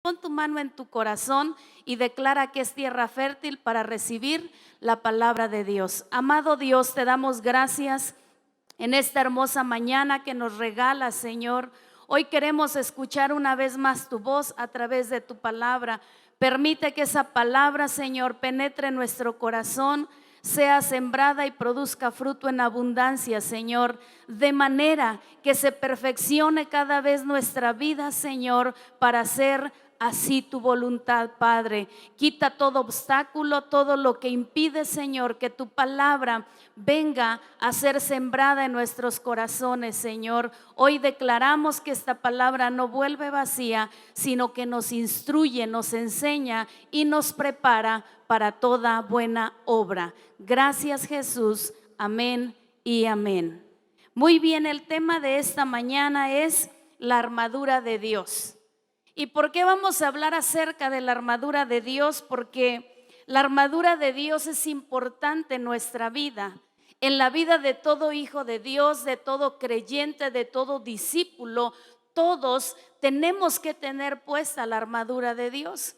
Pon tu mano en tu corazón y declara que es tierra fértil para recibir la palabra de Dios. Amado Dios, te damos gracias en esta hermosa mañana que nos regalas, Señor. Hoy queremos escuchar una vez más tu voz a través de tu palabra. Permite que esa palabra, Señor, penetre en nuestro corazón, sea sembrada y produzca fruto en abundancia, Señor, de manera que se perfeccione cada vez nuestra vida, Señor, para hacer así tu voluntad, Padre. Quita todo obstáculo, todo lo que impide, Señor, que tu palabra venga a ser sembrada en nuestros corazones, Señor. Hoy declaramos que esta palabra no vuelve vacía, sino que nos instruye, nos enseña y nos prepara para toda buena obra. Gracias, Jesús. Amén y amén. Muy bien, el tema de esta mañana es la armadura de Dios. ¿Y por qué vamos a hablar acerca de la armadura de Dios? Porque la armadura de Dios es importante en nuestra vida, en la vida de todo hijo de Dios, de todo creyente, de todo discípulo. Todos tenemos que tener puesta la armadura de Dios.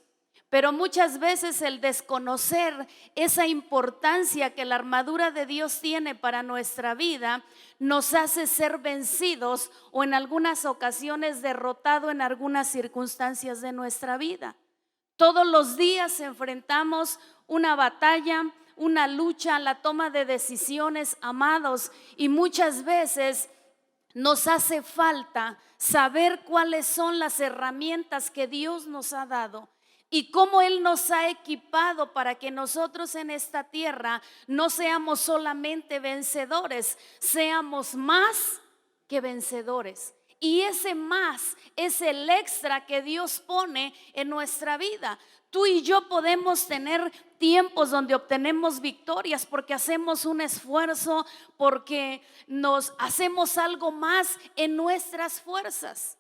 Pero muchas veces el desconocer esa importancia que la armadura de Dios tiene para nuestra vida nos hace ser vencidos o en algunas ocasiones derrotados en algunas circunstancias de nuestra vida. Todos los días enfrentamos una batalla, una lucha, la toma de decisiones, amados, y muchas veces nos hace falta saber cuáles son las herramientas que Dios nos ha dado y cómo Él nos ha equipado para que nosotros en esta tierra no seamos solamente vencedores, seamos más que vencedores. Y ese más es el extra que Dios pone en nuestra vida. Tú y yo podemos tener tiempos donde obtenemos victorias porque hacemos un esfuerzo, porque nos hacemos algo más en nuestras fuerzas.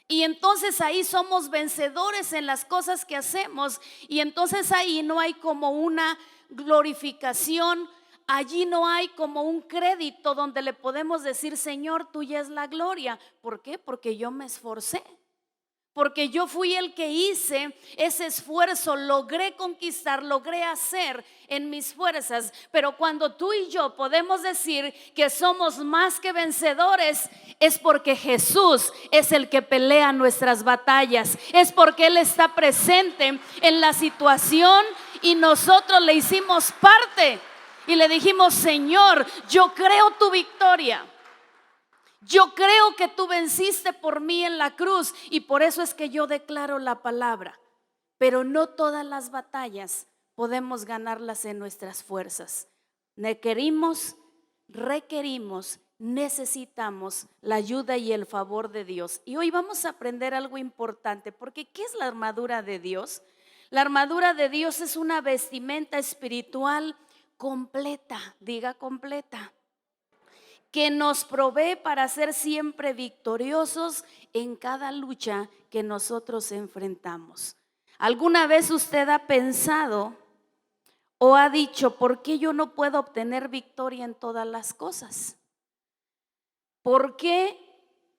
Y entonces ahí somos vencedores en las cosas que hacemos. Y entonces ahí no hay como una glorificación. Allí no hay como un crédito donde le podemos decir: Señor, tuya es la gloria. ¿Por qué? Porque yo me esforcé. Porque yo fui el que hice ese esfuerzo, logré conquistar, logré hacer en mis fuerzas. Pero cuando tú y yo podemos decir que somos más que vencedores, es porque Jesús es el que pelea nuestras batallas. Es porque Él está presente en la situación y nosotros le hicimos parte. Y le dijimos: Señor, yo creo tu victoria. Yo creo que tú venciste por mí en la cruz y por eso es que yo declaro la palabra. Pero no todas las batallas podemos ganarlas en nuestras fuerzas. Requerimos, necesitamos la ayuda y el favor de Dios. Y hoy vamos a aprender algo importante, porque ¿qué es la armadura de Dios? La armadura de Dios es una vestimenta espiritual completa, diga completa, que nos provee para ser siempre victoriosos en cada lucha que nosotros enfrentamos. ¿Alguna vez usted ha pensado o ha dicho: ¿por qué yo no puedo obtener victoria en todas las cosas? ¿Por qué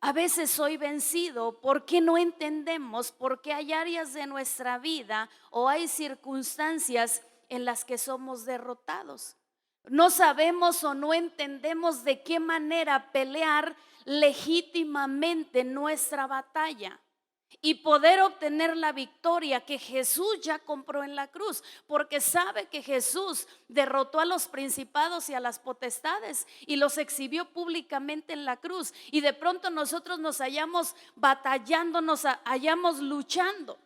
a veces soy vencido? ¿Por qué no entendemos? ¿Por qué hay áreas de nuestra vida o hay circunstancias en las que somos derrotados? No sabemos o no entendemos de qué manera pelear legítimamente nuestra batalla y poder obtener la victoria que Jesús ya compró en la cruz, porque sabe que Jesús derrotó a los principados y a las potestades y los exhibió públicamente en la cruz, y de pronto nosotros nos hallamos batallando, nos hallamos luchando.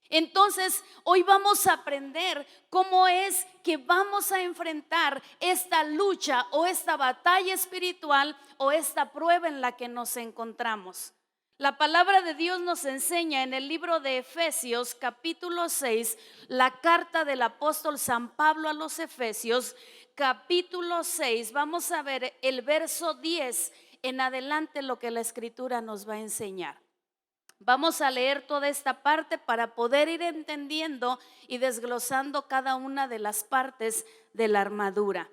Entonces hoy vamos a aprender cómo es que vamos a enfrentar esta lucha o esta batalla espiritual o esta prueba en la que nos encontramos. La palabra de Dios nos enseña en el libro de Efesios capítulo 6, la carta del apóstol San Pablo a los Efesios capítulo 6. Vamos a ver el verso 10 en adelante, lo que la escritura nos va a enseñar. Vamos a leer toda esta parte para poder ir entendiendo y desglosando cada una de las partes de la armadura.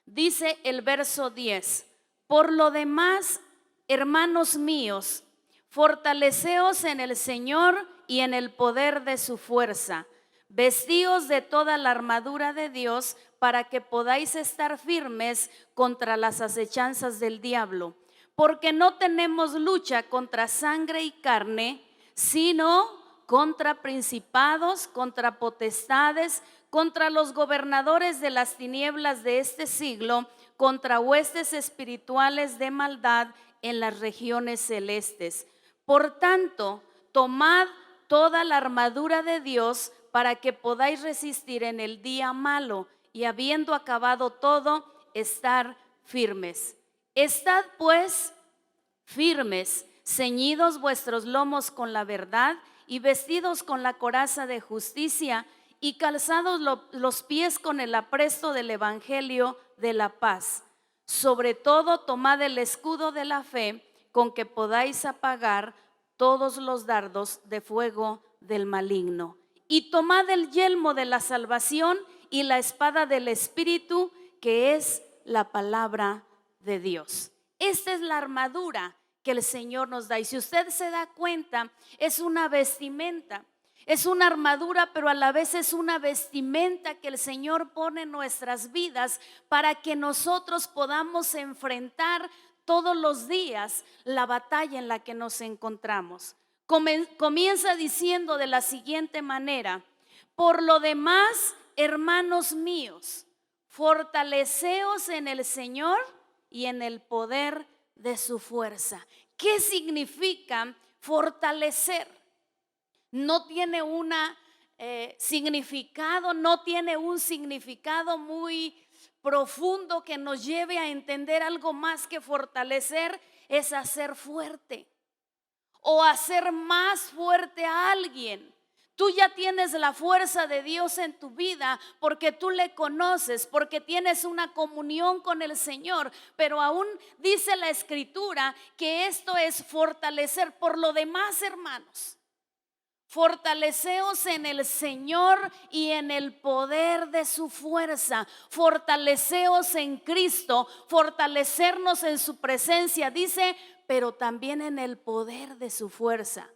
Dice el verso 10: por lo demás, hermanos míos, fortaleceos en el Señor y en el poder de su fuerza. Vestíos de toda la armadura de Dios para que podáis estar firmes contra las acechanzas del diablo. Porque no tenemos lucha contra sangre y carne, sino contra principados, contra potestades, contra los gobernadores de las tinieblas de este siglo, contra huestes espirituales de maldad en las regiones celestes. Por tanto, tomad toda la armadura de Dios para que podáis resistir en el día malo y habiendo acabado todo, estar firmes. Estad pues firmes, ceñidos vuestros lomos con la verdad y vestidos con la coraza de justicia y calzados los pies con el apresto del evangelio de la paz. Sobre todo tomad el escudo de la fe con que podáis apagar todos los dardos de fuego del maligno. Y tomad el yelmo de la salvación y la espada del Espíritu, que es la palabra de Dios. Esta es la armadura que el Señor nos da. Y si usted se da cuenta, es una vestimenta. Es una armadura, pero a la vez es una vestimenta que el Señor pone en nuestras vidas para que nosotros podamos enfrentar todos los días la batalla en la que nos encontramos. Comienza diciendo de la siguiente manera: por lo demás, hermanos míos, fortaleceos en el Señor y en el poder de su fuerza. ¿Qué significa fortalecer? No tiene significado, no tiene un significado muy profundo que nos lleve a entender algo más que fortalecer es hacer fuerte o hacer más fuerte a alguien. Tú ya tienes la fuerza de Dios en tu vida porque tú le conoces, porque tienes una comunión con el Señor, pero aún dice la Escritura que esto es fortalecer. Por lo demás, hermanos, fortaleceos en el Señor y en el poder de su fuerza. Fortaleceos en Cristo, fortalecernos en su presencia, dice, pero también en el poder de su fuerza.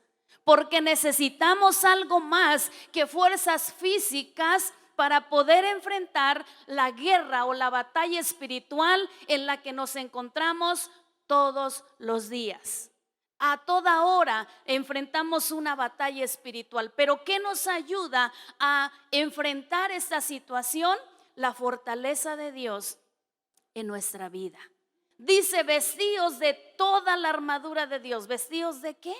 Porque necesitamos algo más que fuerzas físicas para poder enfrentar la guerra o la batalla espiritual en la que nos encontramos todos los días. A toda hora enfrentamos una batalla espiritual, pero ¿qué nos ayuda a enfrentar esta situación? La fortaleza de Dios en nuestra vida. Dice, vestíos de toda la armadura de Dios. ¿Vestíos de qué?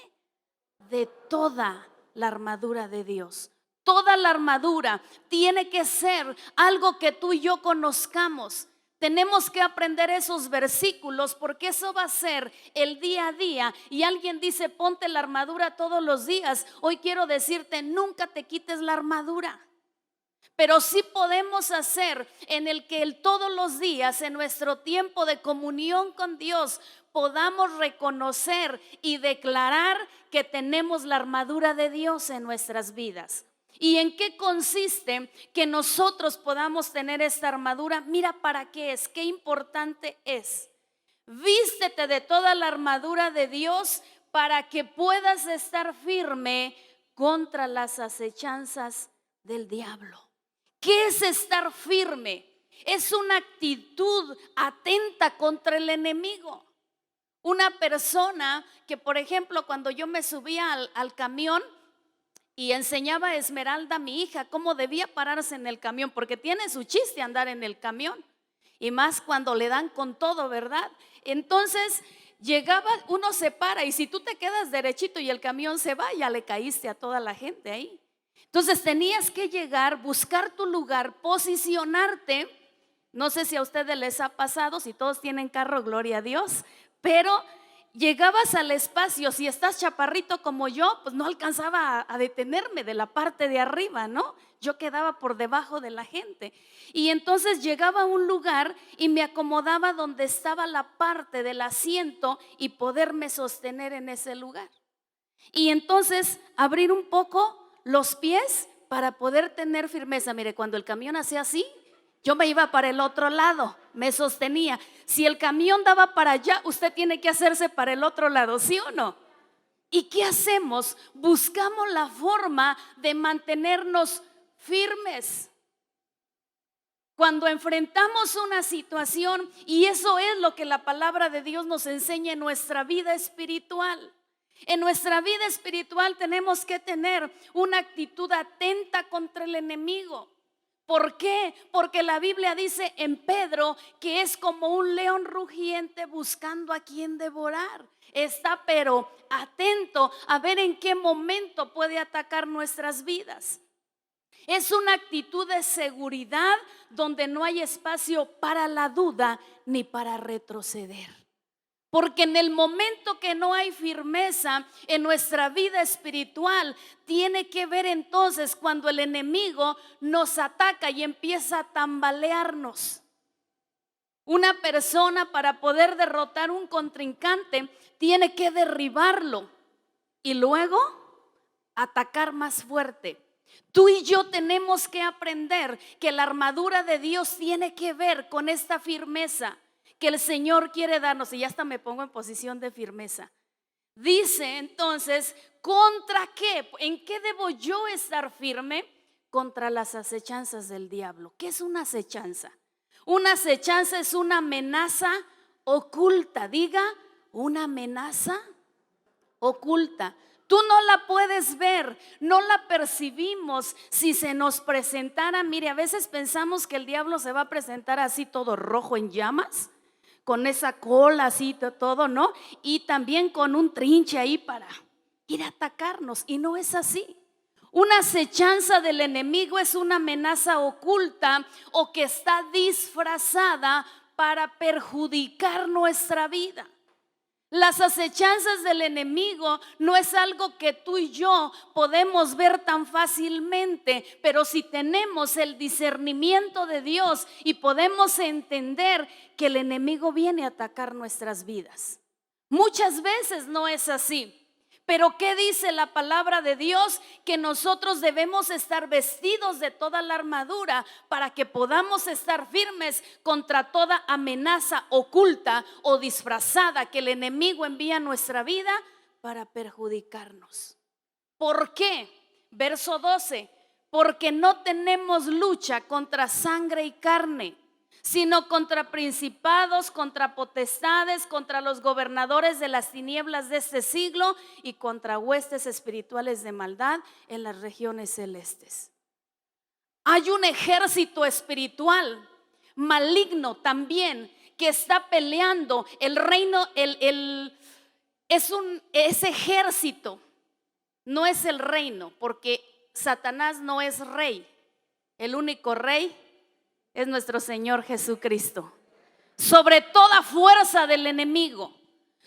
De toda la armadura de Dios. Toda la armadura tiene que ser algo que tú y yo conozcamos. Tenemos que aprender esos versículos porque eso va a ser el día a día. Y alguien dice, ponte la armadura todos los días. Hoy quiero decirte, nunca te quites la armadura. Pero sí podemos hacer en el que todos los días, en nuestro tiempo de comunión con Dios, podamos reconocer y declarar que tenemos la armadura de Dios en nuestras vidas. ¿Y en qué consiste que nosotros podamos tener esta armadura? Mira para qué es, qué importante es. Vístete de toda la armadura de Dios para que puedas estar firme contra las acechanzas del diablo. ¿Qué es estar firme? Es una actitud atenta contra el enemigo. Una persona que, por ejemplo, cuando yo me subía al camión y enseñaba a Esmeralda, mi hija, cómo debía pararse en el camión, porque tiene su chiste andar en el camión, y más cuando le dan con todo, ¿verdad? Entonces llegaba, uno se para, y si tú te quedas derechito y el camión se va, ya le caíste a toda la gente ahí. Entonces tenías que llegar, buscar tu lugar, posicionarte. No sé si a ustedes les ha pasado, si todos tienen carro, gloria a Dios, pero llegabas al espacio, si estás chaparrito como yo, pues no alcanzaba a detenerme de la parte de arriba, ¿no? Yo quedaba por debajo de la gente. Y entonces llegaba a un lugar y me acomodaba donde estaba la parte del asiento y poderme sostener en ese lugar. Y entonces abrir un poco los pies para poder tener firmeza. Mire, cuando el camión hacía así, yo me iba para el otro lado, me sostenía. Si el camión daba para allá, usted tiene que hacerse para el otro lado, ¿sí o no? ¿Y qué hacemos? Buscamos la forma de mantenernos firmes cuando enfrentamos una situación, y eso es lo que la palabra de Dios nos enseña en nuestra vida espiritual. En nuestra vida espiritual tenemos que tener una actitud atenta contra el enemigo. ¿Por qué? Porque la Biblia dice en Pedro que es como un león rugiente buscando a quien devorar. Está pero atento a ver en qué momento puede atacar nuestras vidas. Es una actitud de seguridad donde no hay espacio para la duda ni para retroceder. Porque en el momento que no hay firmeza en nuestra vida espiritual, tiene que ver entonces cuando el enemigo nos ataca y empieza a tambalearnos. Una persona, para poder derrotar un contrincante, tiene que derribarlo y luego atacar más fuerte. Tú y yo tenemos que aprender que la armadura de Dios tiene que ver con esta firmeza que el Señor quiere darnos. Y ya hasta me pongo en posición de firmeza. Dice entonces, ¿contra qué? ¿En qué debo yo estar firme? Contra las acechanzas del diablo. ¿Qué es una acechanza? Una acechanza es una amenaza oculta. Diga, una amenaza oculta. Tú no la puedes ver, no la percibimos. Si se nos presentara, mire, a veces pensamos que el diablo se va a presentar así todo rojo en llamas, con esa cola así todo, ¿no? Y también con un trinche ahí para ir a atacarnos, y no es así. Una acechanza del enemigo es una amenaza oculta o que está disfrazada para perjudicar nuestra vida. Las acechanzas del enemigo no es algo que tú y yo podemos ver tan fácilmente, pero si tenemos el discernimiento de Dios y podemos entender que el enemigo viene a atacar nuestras vidas. Muchas veces no es así. Pero ¿qué dice la palabra de Dios? Que nosotros debemos estar vestidos de toda la armadura para que podamos estar firmes contra toda amenaza oculta o disfrazada que el enemigo envía a nuestra vida para perjudicarnos. ¿Por qué? Verso 12, porque no tenemos lucha contra sangre y carne, sino contra principados, contra potestades, contra los gobernadores de las tinieblas de este siglo y contra huestes espirituales de maldad en las regiones celestes. Hay un ejército espiritual maligno también que está peleando el reino. Ese ejército no es el reino, porque Satanás no es rey. El único rey es nuestro Señor Jesucristo. Sobre toda fuerza del enemigo,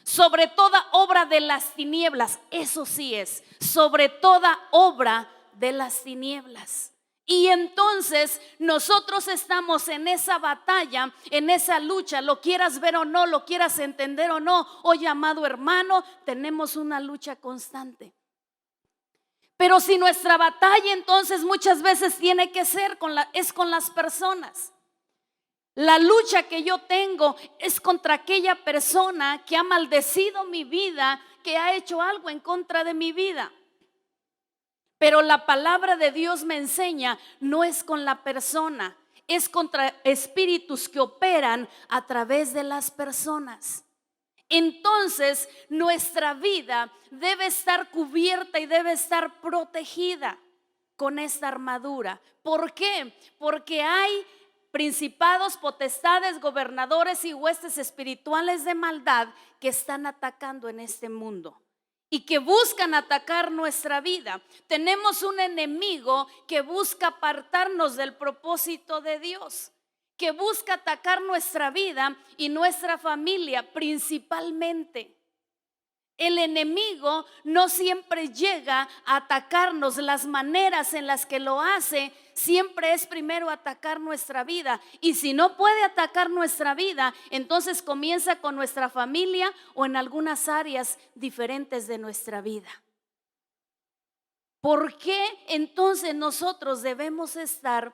sobre toda obra de las tinieblas, eso sí es, sobre toda obra de las tinieblas. Y entonces nosotros estamos en esa batalla, en esa lucha, lo quieras ver o no, lo quieras entender o no. Hoy, amado hermano, tenemos una lucha constante. Pero si nuestra batalla entonces muchas veces tiene que ser con las personas. La lucha que yo tengo es contra aquella persona que ha maldecido mi vida, que ha hecho algo en contra de mi vida. Pero la palabra de Dios me enseña, no es con la persona, es contra espíritus que operan a través de las personas. Entonces nuestra vida debe estar cubierta y debe estar protegida con esta armadura. ¿Por qué? Porque hay principados, potestades, gobernadores y huestes espirituales de maldad que están atacando en este mundo y que buscan atacar nuestra vida. Tenemos un enemigo que busca apartarnos del propósito de Dios, que busca atacar nuestra vida y nuestra familia principalmente. El enemigo no siempre llega a atacarnos. Las maneras en las que lo hace siempre es primero atacar nuestra vida. Y si no puede atacar nuestra vida, entonces comienza con nuestra familia o en algunas áreas diferentes de nuestra vida. ¿Por qué entonces nosotros debemos estar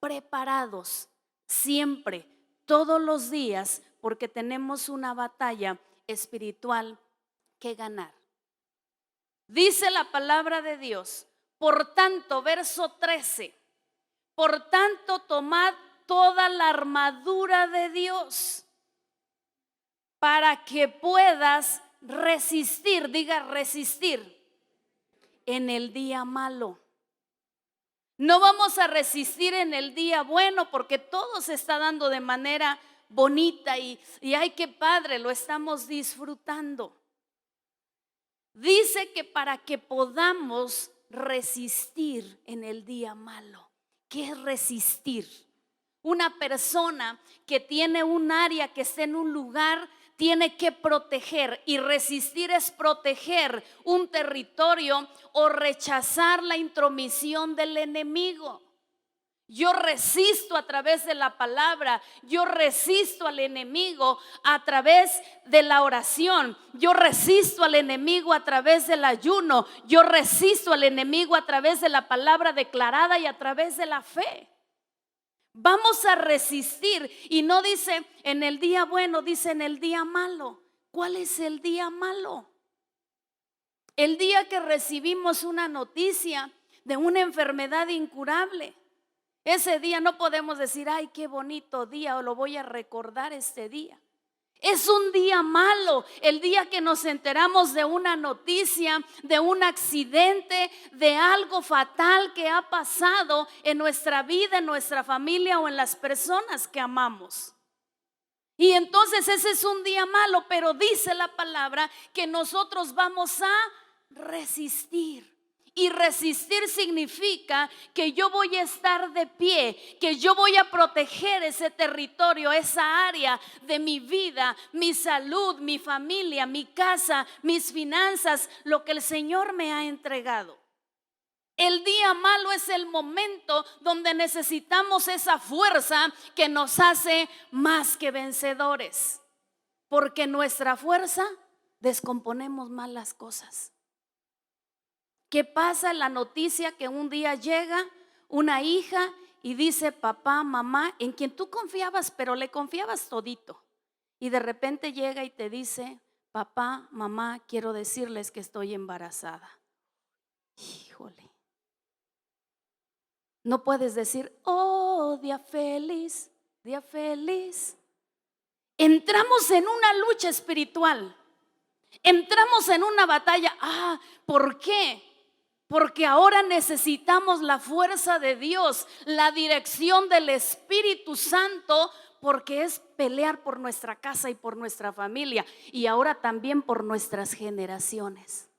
preparados siempre, todos los días? Porque tenemos una batalla espiritual que ganar. Dice la palabra de Dios, por tanto, verso 13, por tanto tomad toda la armadura de Dios para que puedas resistir, diga resistir, en el día malo. No vamos a resistir en el día bueno porque todo se está dando de manera bonita y ay, qué padre, lo estamos disfrutando. Dice que para que podamos resistir en el día malo. ¿Qué es resistir? Una persona que tiene un área, que está en un lugar, tiene que proteger, y resistir es proteger un territorio o rechazar la intromisión del enemigo. Yo resisto a través de la palabra, yo resisto al enemigo a través de la oración, yo resisto al enemigo a través del ayuno, yo resisto al enemigo a través de la palabra declarada y a través de la fe. Vamos a resistir, y no dice en el día bueno, dice en el día malo. ¿Cuál es el día malo? El día que recibimos una noticia de una enfermedad incurable. Ese día no podemos decir, ay, qué bonito día, o lo voy a recordar este día. Es un día malo, el día que nos enteramos de una noticia, de un accidente, de algo fatal que ha pasado en nuestra vida, en nuestra familia o en las personas que amamos. Y entonces ese es un día malo, pero dice la palabra que nosotros vamos a resistir. Y resistir significa que yo voy a estar de pie, que yo voy a proteger ese territorio, esa área de mi vida, mi salud, mi familia, mi casa, mis finanzas, lo que el Señor me ha entregado. El día malo es el momento donde necesitamos esa fuerza que nos hace más que vencedores, porque nuestra fuerza descomponemos mal las cosas. ¿Qué pasa? La noticia que un día llega una hija y dice, papá, mamá, en quien tú confiabas, pero le confiabas todito. Y de repente llega y te dice, papá, mamá, quiero decirles que estoy embarazada. Híjole. No puedes decir, oh, día feliz, día feliz. Entramos en una lucha espiritual. Entramos en una batalla. ¿Por qué? Porque ahora necesitamos la fuerza de Dios, la dirección del Espíritu Santo, porque es pelear por nuestra casa y por nuestra familia, y ahora también por nuestras generaciones.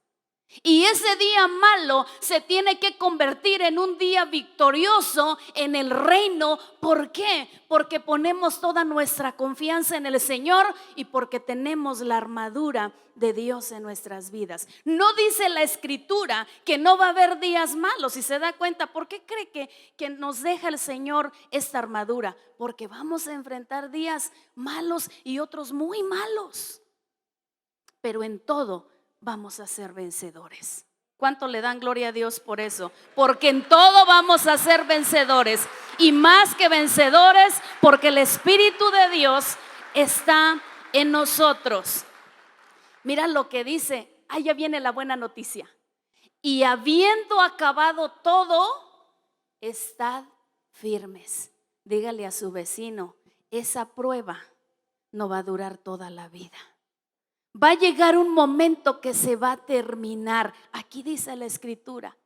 Y ese día malo se tiene que convertir en un día victorioso en el reino. ¿Por qué? Porque ponemos toda nuestra confianza en el Señor y porque tenemos la armadura de Dios en nuestras vidas. No dice la Escritura que no va a haber días malos. Si se da cuenta, ¿por qué cree que nos deja el Señor esta armadura? Porque vamos a enfrentar días malos y otros muy malos. Pero en todo vamos a ser vencedores. ¿Cuánto le dan gloria a Dios por eso? Porque en todo vamos a ser vencedores, y más que vencedores, porque el Espíritu de Dios está en nosotros. Mira lo que dice, ya viene la buena noticia. Y habiendo acabado todo, estad firmes. Dígale a su vecino, esa prueba no va a durar toda la vida. Va a llegar un momento que se va a terminar. Aquí dice la Escritura.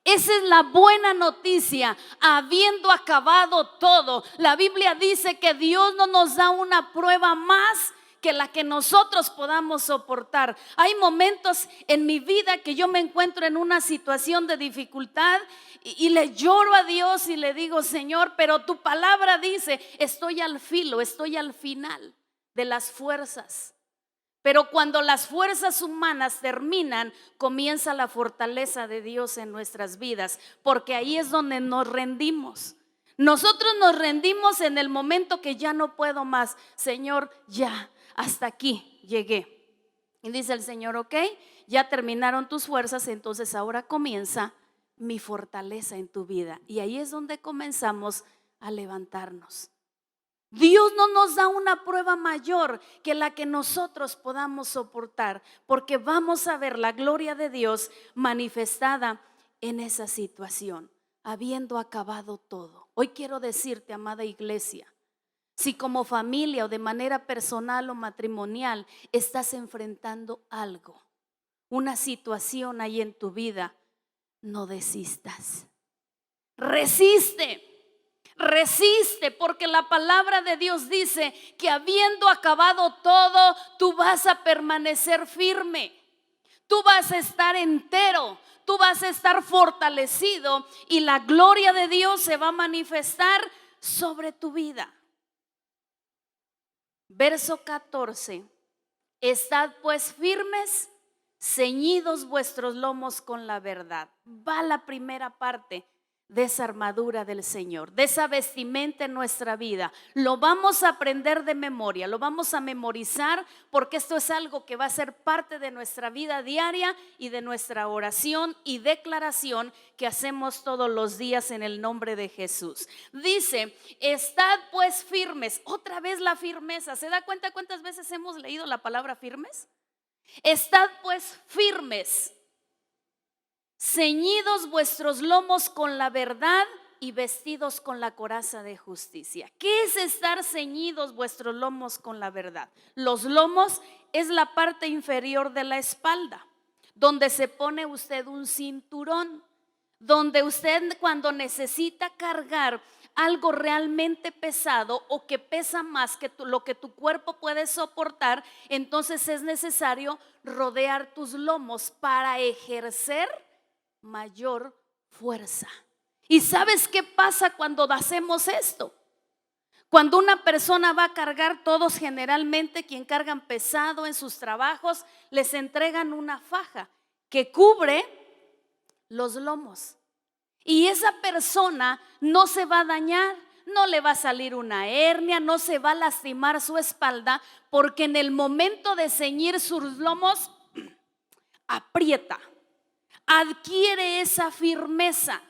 Esa es la buena noticia, habiendo acabado todo. La Biblia dice que Dios no nos da una prueba más que la que nosotros podamos soportar. Hay momentos en mi vida que yo me encuentro en una situación de dificultad y le lloro a Dios y le digo, Señor, pero tu palabra dice, estoy al filo, estoy al final de las fuerzas. Pero cuando las fuerzas humanas terminan, comienza la fortaleza de Dios en nuestras vidas, porque ahí es donde nos rendimos. Nosotros nos rendimos en el momento que ya no puedo más. Señor, ya, hasta aquí llegué. Y dice el Señor, ok, ya terminaron tus fuerzas, entonces ahora comienza mi fortaleza en tu vida. Y ahí es donde comenzamos a levantarnos. Dios no nos da una prueba mayor que la que nosotros podamos soportar, porque vamos a ver la gloria de Dios manifestada en esa situación, habiendo acabado todo. Hoy quiero decirte, amada iglesia, si como familia o de manera personal o matrimonial estás enfrentando algo, una situación ahí en tu vida, no desistas. Resiste. Resiste, porque la palabra de Dios dice que habiendo acabado todo, tú vas a permanecer firme. Tú vas a estar entero, tú vas a estar fortalecido y la gloria de Dios se va a manifestar sobre tu vida. Verso 14. Estad pues firmes, ceñidos vuestros lomos con la verdad. Va la primera parte de esa armadura del Señor, de esa vestimenta en nuestra vida. Lo vamos a aprender de memoria, lo vamos a memorizar, porque esto es algo que va a ser parte de nuestra vida diaria y de nuestra oración y declaración que hacemos todos los días en el nombre de Jesús. Dice, estad pues firmes. Otra vez la firmeza. ¿Se da cuenta cuántas veces hemos leído la palabra firmes? Estad pues firmes, ceñidos vuestros lomos con la verdad y vestidos con la coraza de justicia. ¿Qué es estar ceñidos vuestros lomos con la verdad? Los lomos es la parte inferior de la espalda, donde se pone usted un cinturón, donde usted cuando necesita cargar algo realmente pesado o que pesa más que lo que tu cuerpo puede soportar, entonces es necesario rodear tus lomos para ejercer mayor fuerza. ¿Y sabes qué pasa cuando hacemos esto? Cuando una persona va a cargar, todos generalmente quien cargan pesado en sus trabajos, les entregan una faja que cubre los lomos. Y esa persona no se va a dañar, no le va a salir una hernia, no se va a lastimar su espalda, porque en el momento de ceñir sus lomos, aprieta, adquiere esa firmeza.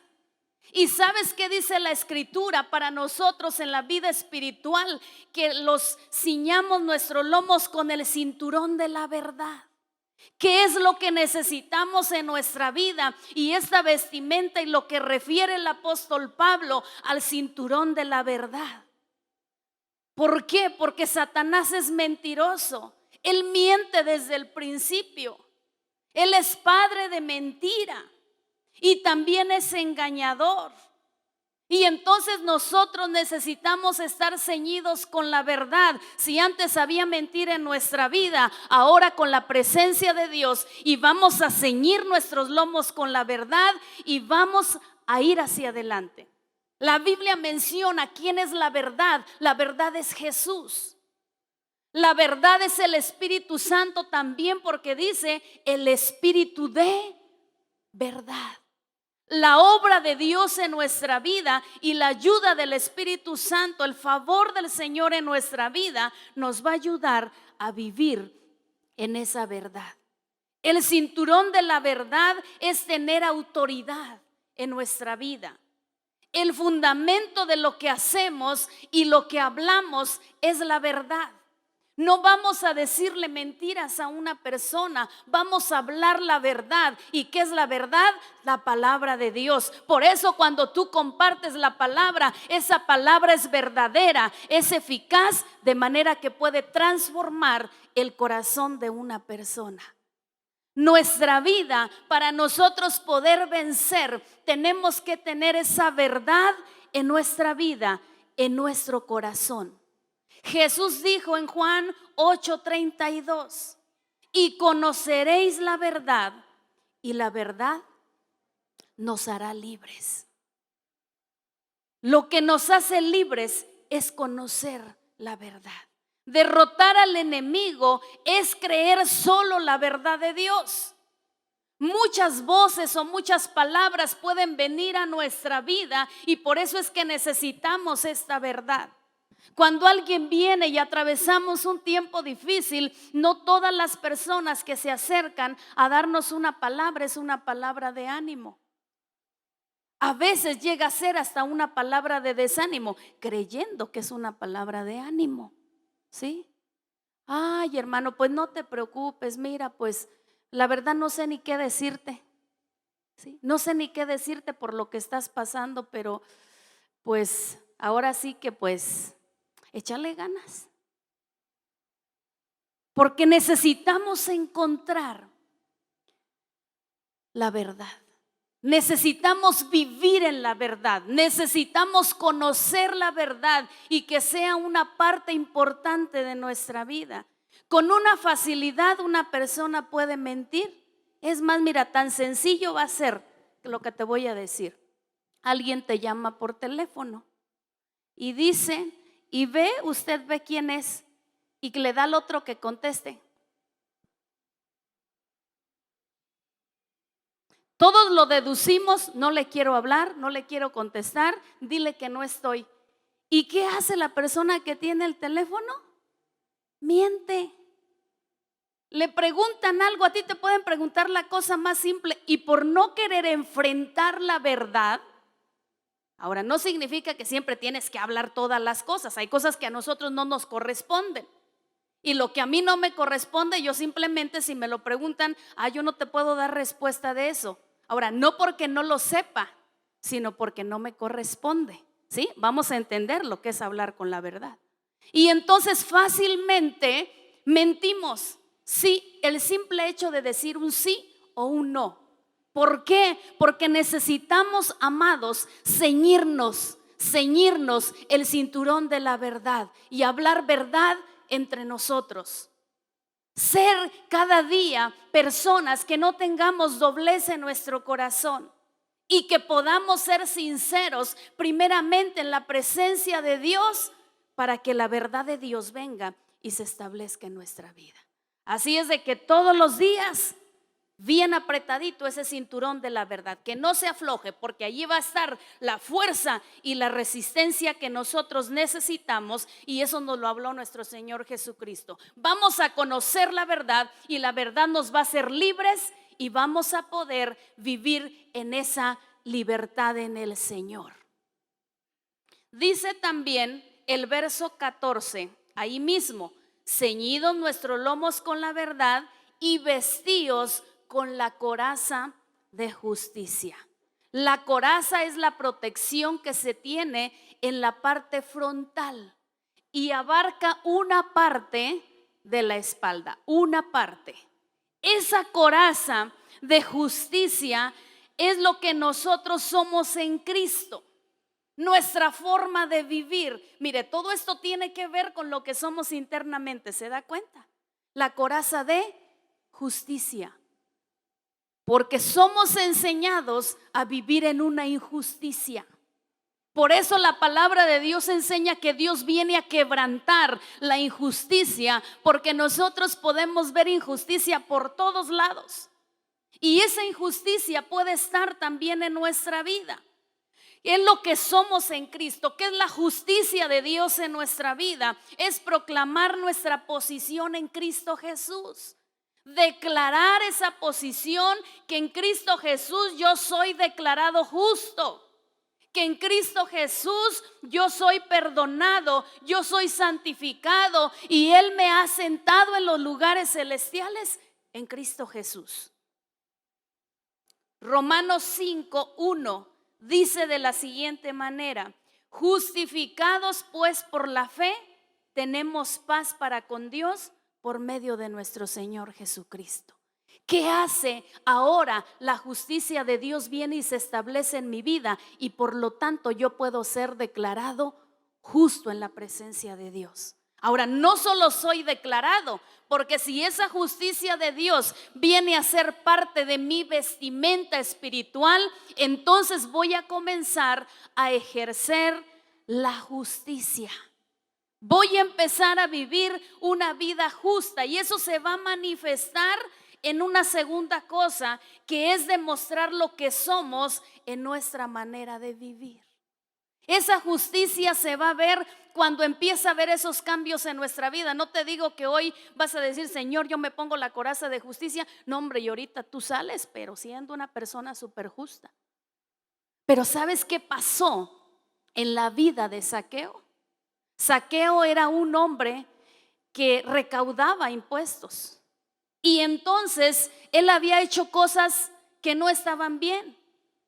Y ¿sabes qué dice la escritura para nosotros en la vida espiritual? Que los ciñamos nuestros lomos con el cinturón de la verdad. ¿Qué es lo que necesitamos en nuestra vida? Y esta vestimenta y lo que refiere el apóstol Pablo al cinturón de la verdad. ¿Por qué? Porque Satanás es mentiroso. Él miente desde el principio. Él es padre de mentira y también es engañador. Y entonces nosotros necesitamos estar ceñidos con la verdad. Si antes había mentira en nuestra vida, ahora con la presencia de Dios, y vamos a ceñir nuestros lomos con la verdad y vamos a ir hacia adelante. La Biblia menciona quién es la verdad. La verdad es Jesús. La verdad es el Espíritu Santo también, porque dice el Espíritu de verdad. La obra de Dios en nuestra vida y la ayuda del Espíritu Santo, el favor del Señor en nuestra vida, nos va a ayudar a vivir en esa verdad. El cinturón de la verdad es tener autoridad en nuestra vida. El fundamento de lo que hacemos y lo que hablamos es la verdad. No vamos a decirle mentiras a una persona, vamos a hablar la verdad. ¿Y qué es la verdad? La palabra de Dios. Por eso cuando tú compartes la palabra, esa palabra es verdadera, es eficaz, de manera que puede transformar el corazón de una persona. Nuestra vida, para nosotros poder vencer, tenemos que tener esa verdad en nuestra vida, en nuestro corazón. Jesús dijo en Juan 8:32, y conoceréis la verdad, y la verdad nos hará libres. Lo que nos hace libres es conocer la verdad. Derrotar al enemigo es creer solo la verdad de Dios. Muchas voces o muchas palabras pueden venir a nuestra vida y por eso es que necesitamos esta verdad. Cuando alguien viene y atravesamos un tiempo difícil, no todas las personas que se acercan a darnos una palabra es una palabra de ánimo. A veces llega a ser hasta una palabra de desánimo, creyendo que es una palabra de ánimo, ¿sí? Ay, hermano, pues no te preocupes, mira, pues la verdad no sé ni qué decirte, ¿sí? No sé ni qué decirte por lo que estás pasando, pero pues ahora sí que pues échale ganas, porque necesitamos encontrar la verdad. Necesitamos vivir en la verdad, necesitamos conocer la verdad y que sea una parte importante de nuestra vida. Con una facilidad una persona puede mentir. Es más, mira, tan sencillo va a ser lo que te voy a decir. Alguien te llama por teléfono y dice, y usted ve quién es, y le da al otro que conteste. Todos lo deducimos, no le quiero hablar, no le quiero contestar, dile que no estoy. ¿Y qué hace la persona que tiene el teléfono? Miente. Le preguntan algo, a ti te pueden preguntar la cosa más simple y por no querer enfrentar la verdad. Ahora, no significa que siempre tienes que hablar todas las cosas, hay cosas que a nosotros no nos corresponden. Y lo que a mí no me corresponde, yo simplemente si me lo preguntan, yo no te puedo dar respuesta de eso. Ahora, no porque no lo sepa, sino porque no me corresponde, ¿sí? Vamos a entender lo que es hablar con la verdad. Y entonces fácilmente mentimos, sí, el simple hecho de decir un sí o un no. ¿Por qué? Porque necesitamos, amados, ceñirnos el cinturón de la verdad y hablar verdad entre nosotros. Ser cada día personas que no tengamos doblez en nuestro corazón y que podamos ser sinceros primeramente en la presencia de Dios para que la verdad de Dios venga y se establezca en nuestra vida. Así es de que todos los días bien apretadito ese cinturón de la verdad, que no se afloje, porque allí va a estar la fuerza y la resistencia que nosotros necesitamos, y eso nos lo habló nuestro Señor Jesucristo. Vamos a conocer la verdad y la verdad nos va a hacer libres y vamos a poder vivir en esa libertad en el Señor. Dice también el verso 14, ahí mismo, ceñidos nuestros lomos con la verdad y vestidos con la coraza de justicia. La coraza es la protección que se tiene en la parte frontal y abarca una parte de la espalda, una parte. Esa coraza de justicia es lo que nosotros somos en Cristo. Nuestra forma de vivir. Mire, todo esto tiene que ver con lo que somos internamente, ¿se da cuenta? La coraza de justicia. Porque somos enseñados a vivir en una injusticia. Por eso la palabra de Dios enseña que Dios viene a quebrantar la injusticia, porque nosotros podemos ver injusticia por todos lados. Y esa injusticia puede estar también en nuestra vida. Es lo que somos en Cristo, que es la justicia de Dios en nuestra vida, es proclamar nuestra posición en Cristo Jesús. Declarar esa posición que en Cristo Jesús yo soy declarado justo, que en Cristo Jesús yo soy perdonado, yo soy santificado y Él me ha sentado en los lugares celestiales en Cristo Jesús. Romanos 5:1 dice de la siguiente manera: justificados pues por la fe, tenemos paz para con Dios por medio de nuestro Señor Jesucristo. ¿Qué hace ahora? La justicia de Dios viene y se establece en mi vida y por lo tanto yo puedo ser declarado justo en la presencia de Dios. Ahora, no solo soy declarado, porque si esa justicia de Dios viene a ser parte de mi vestimenta espiritual, entonces voy a comenzar a ejercer la justicia. Voy a empezar a vivir una vida justa y eso se va a manifestar en una segunda cosa, que es demostrar lo que somos en nuestra manera de vivir. Esa justicia se va a ver cuando empieza a ver esos cambios en nuestra vida. No te digo que hoy vas a decir: Señor, yo me pongo la coraza de justicia. No, hombre, y ahorita tú sales, pero siendo una persona súper justa. Pero ¿sabes qué pasó en la vida de Zaqueo? Zaqueo era un hombre que recaudaba impuestos. Y entonces él había hecho cosas que no estaban bien.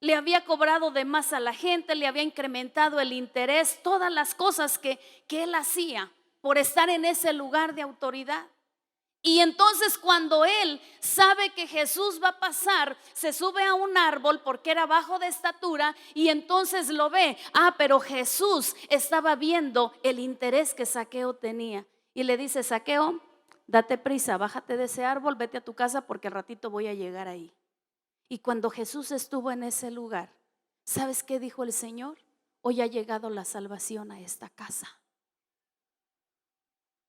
Le había cobrado de más a la gente, le había incrementado el interés, todas las cosas que él hacía por estar en ese lugar de autoridad. Y entonces cuando él sabe que Jesús va a pasar, se sube a un árbol porque era bajo de estatura y entonces lo ve. Pero Jesús estaba viendo el interés que Zaqueo tenía y le dice: Zaqueo, date prisa, bájate de ese árbol, vete a tu casa porque al ratito voy a llegar ahí. Y cuando Jesús estuvo en ese lugar, ¿sabes qué dijo el Señor? Hoy ha llegado la salvación a esta casa.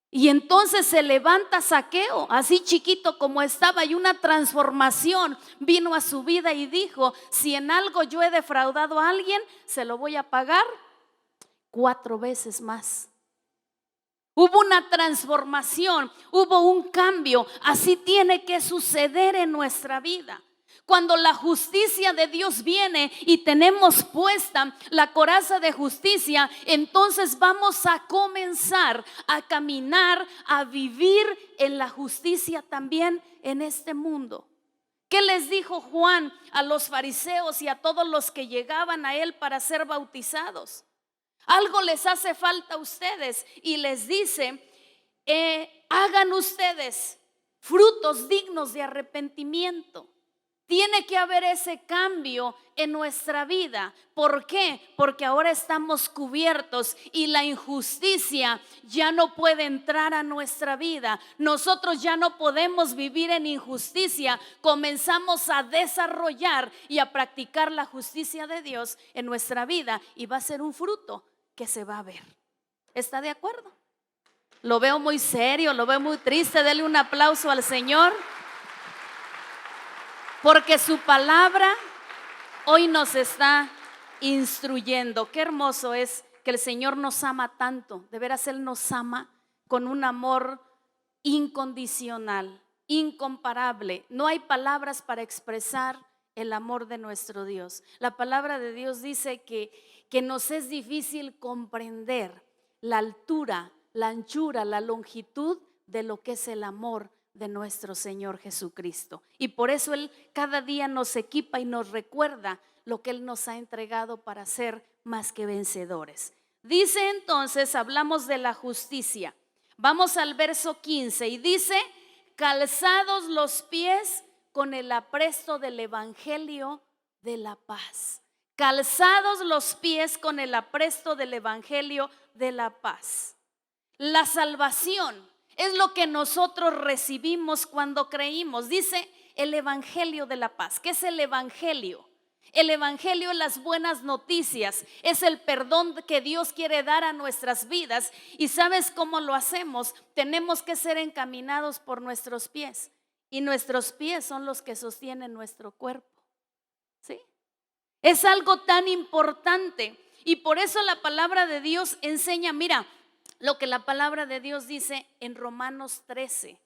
Y entonces se levanta Zaqueo, así chiquito como estaba, y una transformación vino a su vida y dijo: si en algo yo he defraudado a alguien, se lo voy a pagar 4 veces más. Hubo una transformación, hubo un cambio. Así tiene que suceder en nuestra vida. Cuando la justicia de Dios viene y tenemos puesta la coraza de justicia, entonces vamos a comenzar a caminar, a vivir en la justicia también en este mundo. ¿Qué les dijo Juan a los fariseos y a todos los que llegaban a él para ser bautizados? Algo les hace falta a ustedes y les dice: hagan ustedes frutos dignos de arrepentimiento. Tiene que haber ese cambio en nuestra vida. ¿Por qué? Porque ahora estamos cubiertos y la injusticia ya no puede entrar a nuestra vida. Nosotros ya no podemos vivir en injusticia. Comenzamos a desarrollar y a practicar la justicia de Dios en nuestra vida y va a ser un fruto que se va a ver. ¿Está de acuerdo? Lo veo muy serio, lo veo muy triste. Dele un aplauso al Señor. Porque su palabra hoy nos está instruyendo. Qué hermoso es que el Señor nos ama tanto. De veras Él nos ama con un amor incondicional, incomparable. No hay palabras para expresar el amor de nuestro Dios. La palabra de Dios dice que nos es difícil comprender la altura, la anchura, la longitud de lo que es el amor de nuestro Señor Jesucristo. Y por eso Él cada día nos equipa y nos recuerda lo que Él nos ha entregado para ser más que vencedores. Dice entonces, hablamos de la justicia. Vamos al verso 15 y dice: calzados los pies con el apresto del evangelio de la paz. Calzados los pies con el apresto del evangelio de la paz. La salvación es lo que nosotros recibimos cuando creímos. Dice el evangelio de la paz. ¿Qué es el evangelio? El evangelio es las buenas noticias, es el perdón que Dios quiere dar a nuestras vidas. ¿Y sabes cómo lo hacemos? Tenemos que ser encaminados por nuestros pies. Y nuestros pies son los que sostienen nuestro cuerpo. ¿Sí? Es algo tan importante. Y por eso la palabra de Dios enseña, mira, lo que la palabra de Dios dice en Romanos 13,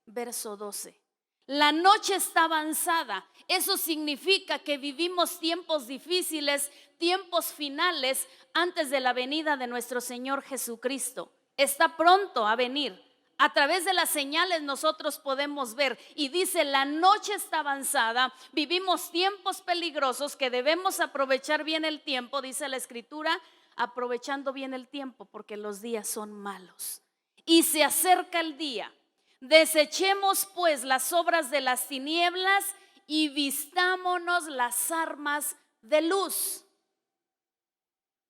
verso 12. La noche está avanzada. Eso significa que vivimos tiempos difíciles, tiempos finales antes de la venida de nuestro Señor Jesucristo. Está pronto a venir. A través de las señales nosotros podemos ver. Y dice: la noche está avanzada. Vivimos tiempos peligrosos que debemos aprovechar bien el tiempo, dice la Escritura. Aprovechando bien el tiempo porque los días son malos y se acerca el día. Desechemos pues las obras de las tinieblas y vistámonos las armas de luz.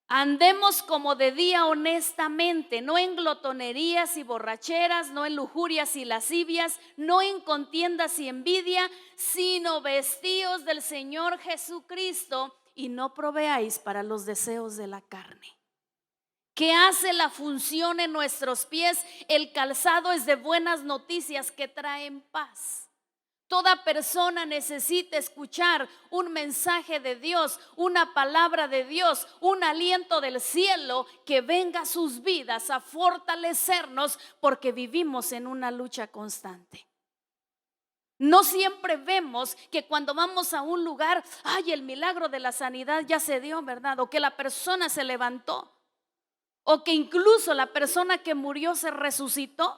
Andemos como de día honestamente, no en glotonerías y borracheras, no en lujurias y lascivias, no en contiendas y envidia, sino vestíos del Señor Jesucristo y no proveáis para los deseos de la carne. ¿Qué hace la función en nuestros pies? El calzado es de buenas noticias que traen paz. Toda persona necesita escuchar un mensaje de Dios, una palabra de Dios, un aliento del cielo que venga a sus vidas a fortalecernos, porque vivimos en una lucha constante. No siempre vemos que cuando vamos a un lugar, ay, el milagro de la sanidad ya se dio, ¿verdad? O que la persona se levantó, o que incluso la persona que murió se resucitó.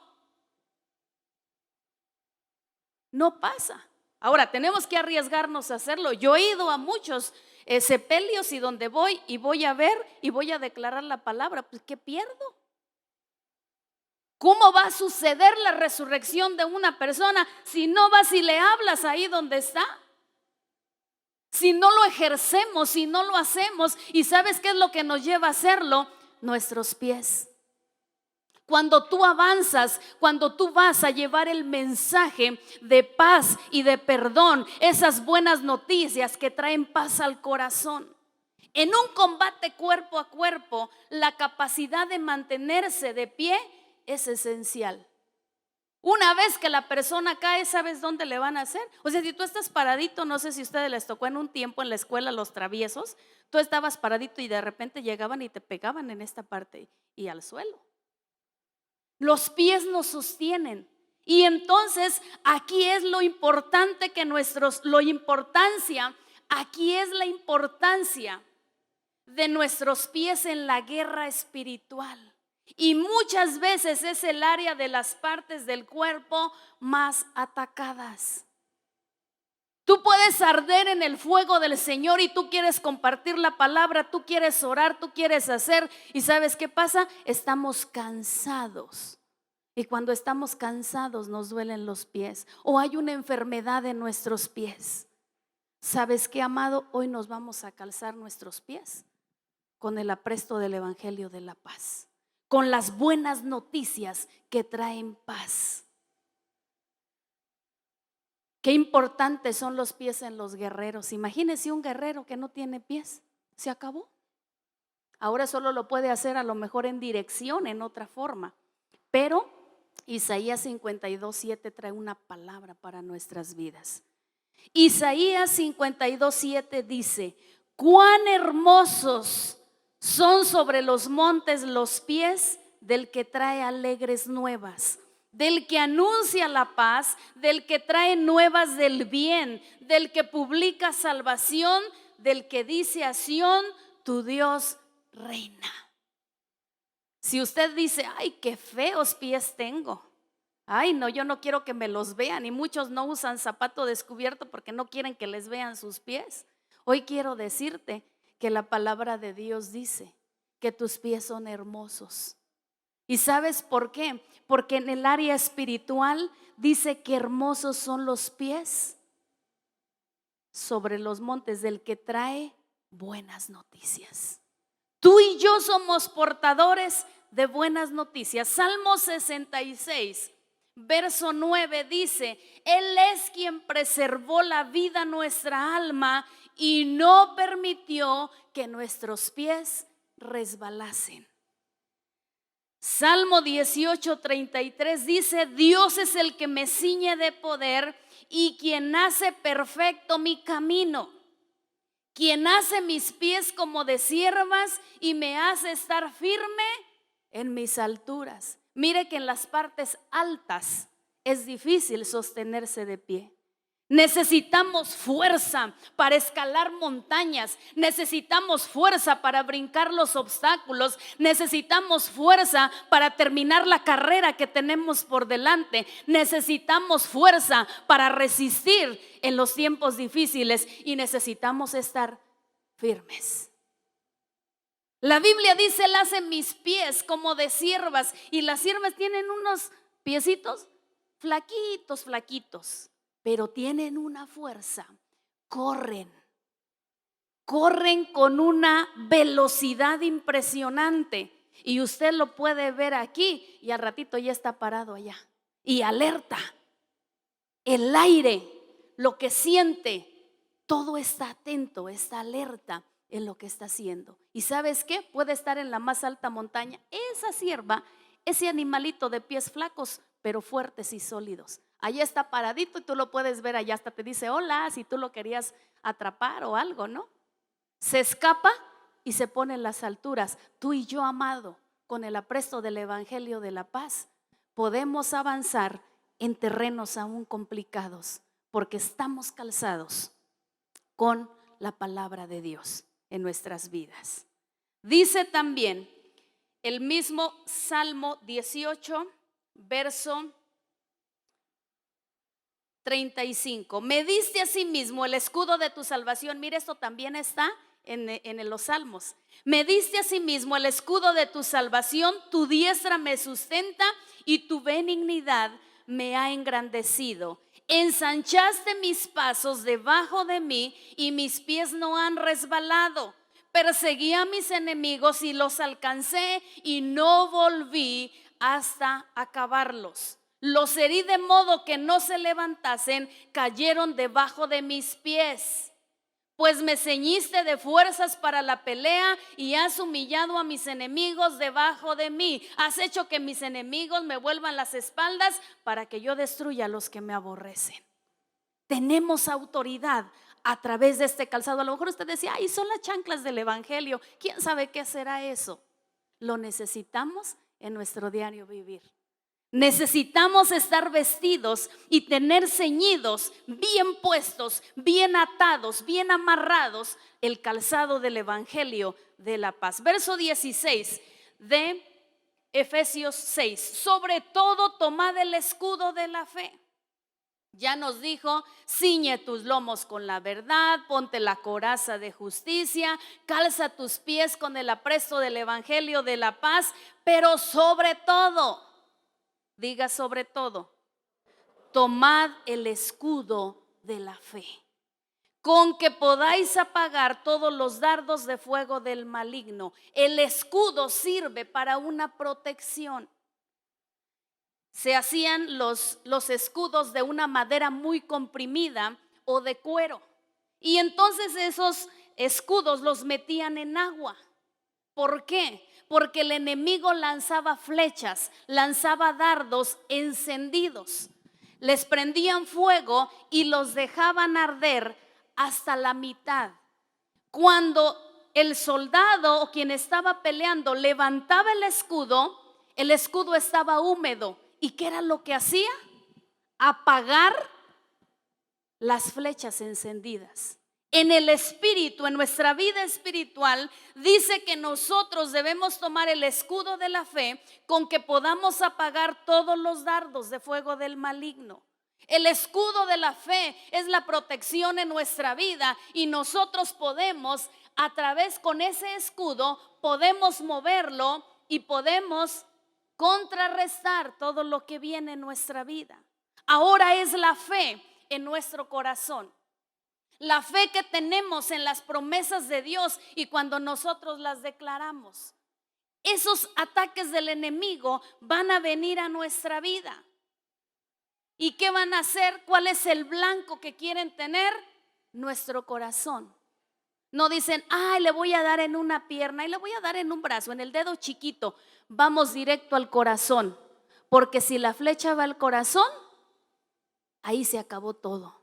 No pasa. Ahora, tenemos que arriesgarnos a hacerlo. Yo he ido a muchos sepelios y donde voy y voy a ver y voy a declarar la palabra, pues ¿qué pierdo? ¿Cómo va a suceder la resurrección de una persona si no vas y le hablas ahí donde está? Si no lo ejercemos, si no lo hacemos. ¿Y sabes qué es lo que nos lleva a hacerlo? Nuestros pies. Cuando tú avanzas, cuando tú vas a llevar el mensaje de paz y de perdón, esas buenas noticias que traen paz al corazón. En un combate cuerpo a cuerpo, la capacidad de mantenerse de pie es esencial. Una vez que la persona cae, ¿sabes dónde le van a hacer? O sea, si tú estás paradito, no sé si a ustedes les tocó en un tiempo en la escuela los traviesos, tú estabas paradito y de repente llegaban y te pegaban en esta parte y al suelo. Los pies nos sostienen. Y entonces aquí es lo importante que aquí es la importancia de nuestros pies en la guerra espiritual. Y muchas veces es el área de las partes del cuerpo más atacadas. Tú puedes arder en el fuego del Señor y tú quieres compartir la palabra, tú quieres orar, tú quieres hacer. ¿Y sabes qué pasa? Estamos cansados. Y cuando estamos cansados nos duelen los pies o hay una enfermedad en nuestros pies. ¿Sabes qué, amado? Hoy nos vamos a calzar nuestros pies con el apresto del Evangelio de la paz, con las buenas noticias que traen paz. Qué importantes son los pies en los guerreros. Imagínese un guerrero que no tiene pies, se acabó. Ahora solo lo puede hacer a lo mejor en dirección, en otra forma. Pero Isaías 52:7 trae una palabra para nuestras vidas. Isaías 52:7 dice: cuán hermosos son sobre los montes los pies del que trae alegres nuevas, del que anuncia la paz, del que trae nuevas del bien, del que publica salvación, del que dice a Sión: tu Dios reina. Si usted dice: ay, qué feos pies tengo, ay, no, yo no quiero que me los vean, y muchos no usan zapato descubierto porque no quieren que les vean sus pies. Hoy quiero decirte que la palabra de Dios dice que tus pies son hermosos. ¿Y sabes por qué? Porque en el área espiritual dice que hermosos son los pies sobre los montes del que trae buenas noticias. Tú y yo somos portadores de buenas noticias. Salmo 66, verso 9 dice: Él es quien preservó la vida a nuestra alma y no permitió que nuestros pies resbalasen. Salmo 18:33 dice: Dios es el que me ciñe de poder y quien hace perfecto mi camino, quien hace mis pies como de ciervas y me hace estar firme en mis alturas. Mire que en las partes altas es difícil sostenerse de pie. Necesitamos fuerza para escalar montañas, necesitamos fuerza para brincar los obstáculos, necesitamos fuerza para terminar la carrera que tenemos por delante, necesitamos fuerza para resistir en los tiempos difíciles y necesitamos estar firmes. La Biblia dice: Él hace mis pies como de ciervas, y las ciervas tienen unos piecitos flaquitos, flaquitos, pero tienen una fuerza, corren con una velocidad impresionante. Y usted lo puede ver aquí y al ratito ya está parado allá. Y alerta, el aire, lo que siente, todo está atento, está alerta en lo que está haciendo. ¿Y sabes qué? Puede estar en la más alta montaña. Esa cierva, ese animalito de pies flacos, pero fuertes y sólidos. Allá está paradito y tú lo puedes ver allá, hasta te dice hola si tú lo querías atrapar o algo, ¿no? Se escapa y se pone en las alturas. Tú y yo, amado, con el apresto del Evangelio de la paz, podemos avanzar en terrenos aún complicados, porque estamos calzados con la palabra de Dios en nuestras vidas. Dice también el mismo Salmo 18, verso 35. Me diste a sí mismo el escudo de tu salvación. Mire, esto también está en los salmos. Me diste a sí mismo el escudo de tu salvación, tu diestra me sustenta y tu benignidad me ha engrandecido. Ensanchaste mis pasos debajo de mí y mis pies no han resbalado. Perseguí a mis enemigos y los alcancé y no volví hasta acabarlos. Los herí de modo que no se levantasen, cayeron debajo de mis pies. Pues me ceñiste de fuerzas para la pelea y has humillado a mis enemigos debajo de mí. Has hecho que mis enemigos me vuelvan las espaldas para que yo destruya a los que me aborrecen. Tenemos autoridad a través de este calzado. A lo mejor usted decía, ay, son las chanclas del evangelio. ¿Quién sabe qué será eso? Lo necesitamos en nuestro diario vivir. Necesitamos estar vestidos y tener ceñidos, bien puestos, bien atados, bien amarrados, el calzado del evangelio de la paz. Verso 16 de Efesios 6. Sobre todo tomad el escudo de la fe. Ya nos dijo, ciñe tus lomos con la verdad, ponte la coraza de justicia, calza tus pies con el apresto del evangelio de la paz, pero sobre todo, diga sobre todo, tomad el escudo de la fe, con que podáis apagar todos los dardos de fuego del maligno. El escudo sirve para una protección. Se hacían los escudos de una madera muy comprimida o de cuero. Y entonces esos escudos los metían en agua. ¿Por qué? Porque el enemigo lanzaba flechas, lanzaba dardos encendidos. Les prendían fuego y los dejaban arder hasta la mitad. Cuando el soldado o quien estaba peleando levantaba el escudo estaba húmedo. ¿Y qué era lo que hacía? Apagar las flechas encendidas. En el espíritu, en nuestra vida espiritual, dice que nosotros debemos tomar el escudo de la fe con que podamos apagar todos los dardos de fuego del maligno. El escudo de la fe es la protección en nuestra vida y nosotros podemos, a través con ese escudo, podemos moverlo y podemos contrarrestar todo lo que viene en nuestra vida. Ahora es la fe en nuestro corazón, la fe que tenemos en las promesas de Dios y cuando nosotros las declaramos. Esos ataques del enemigo van a venir a nuestra vida. ¿Y qué van a hacer? ¿Cuál es el blanco que quieren tener? Nuestro corazón. No dicen, ay, le voy a dar en una pierna y le voy a dar en un brazo, en el dedo chiquito. Vamos directo al corazón, porque si la flecha va al corazón, ahí se acabó todo.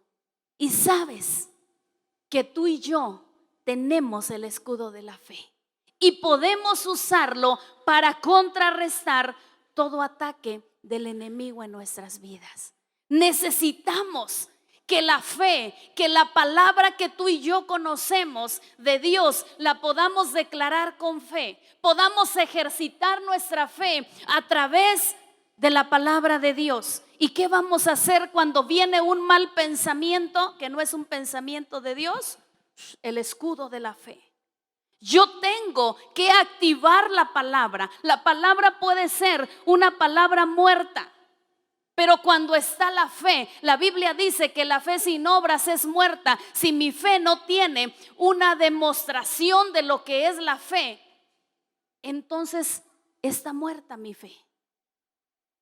Y sabes que tú y yo tenemos el escudo de la fe y podemos usarlo para contrarrestar todo ataque del enemigo en nuestras vidas. Necesitamos que la fe, que la palabra que tú y yo conocemos de Dios, la podamos declarar con fe, podamos ejercitar nuestra fe a través de la palabra de Dios. ¿Y qué vamos a hacer cuando viene un mal pensamiento que no es un pensamiento de Dios? El escudo de la fe. Yo tengo que activar la palabra. La palabra puede ser una palabra muerta, pero cuando está la fe, la Biblia dice que la fe sin obras es muerta. Si mi fe no tiene una demostración de lo que es la fe, entonces está muerta mi fe.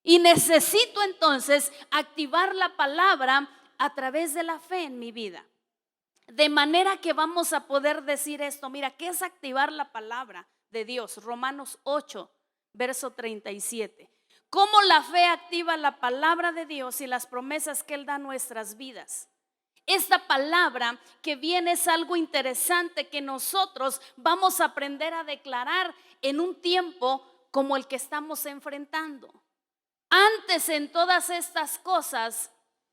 Y necesito entonces activar la palabra a través de la fe en mi vida. De manera que vamos a poder decir esto. Mira, ¿qué es activar la palabra de Dios? Romanos 8, verso 37. ¿Cómo la fe activa la palabra de Dios y las promesas que Él da a nuestras vidas? Esta palabra que viene es algo interesante que nosotros vamos a aprender a declarar en un tiempo como el que estamos enfrentando. Antes en todas estas cosas